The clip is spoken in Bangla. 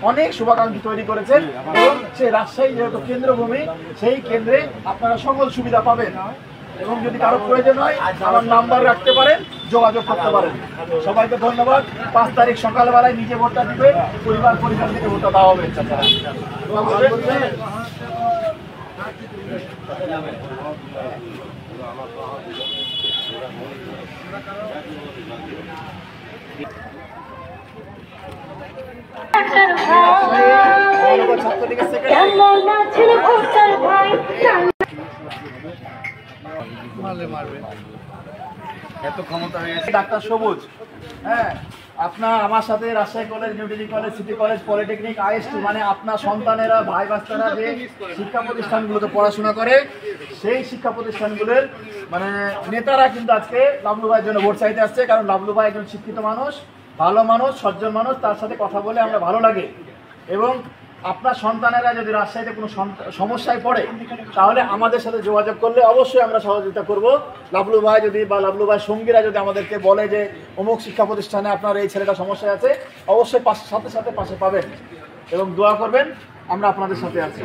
অনেক শুভাকাঙ্ক্ষী তৈরি করেছেন এবং সেই রাজশাহী যেহেতু কেন্দ্রভূমি, সেই কেন্দ্রে আপনারা সকল সুবিধা পাবেন। এবং যদি কারো প্রয়োজন হয় আমার নাম্বার রাখতে পারেন, যোগাযোগ করতে পারেন। সবাইকে ধন্যবাদ। 5 তারিখ সকালবেলায় নিজে ভোটটা দিবে, পরিবার থেকে ভোটটা দেওয়া হবে। এত ক্ষমতা হয়ে গেছে। ডাক্তার সবুজ, হ্যাঁ, আপনার আমার সাথে Rajshahi college, new Delhi college, city college, polytechnic, IST, মানে আপনার সন্তানেরা, ভাই বাচ্চারা যে শিক্ষা প্রতিষ্ঠানগুলোতে পড়াশোনা করে, সেই শিক্ষা প্রতিষ্ঠানগুলোর মানে নেতারা কিন্তু আজকে লাবলু ভাইয়ের জন্য ভোট চাইতে আসছে। কারণ লাবলু ভাই একজন শিক্ষিত মানুষ, ভালো মানুষ, সজ্জন মানুষ, তার সাথে কথা বলে আমরা ভালো লাগে। এবং আপনার সন্তানেরা যদি রাজশাহীতে কোনো সমস্যায় পড়ে, তাহলে আমাদের সাথে যোগাযোগ করলে অবশ্যই আমরা সহযোগিতা করব। লাবলু ভাই যদি বা লাবলু ভাই সঙ্গীরা যদি আমাদেরকে বলে যে অমুক শিক্ষা প্রতিষ্ঠানে আপনার এই ছেলেটা সমস্যায় আছে, অবশ্যই সাথে সাথে পাশে পাবেন এবং দোয়া করবেন, আমরা আপনাদের সাথে আছি।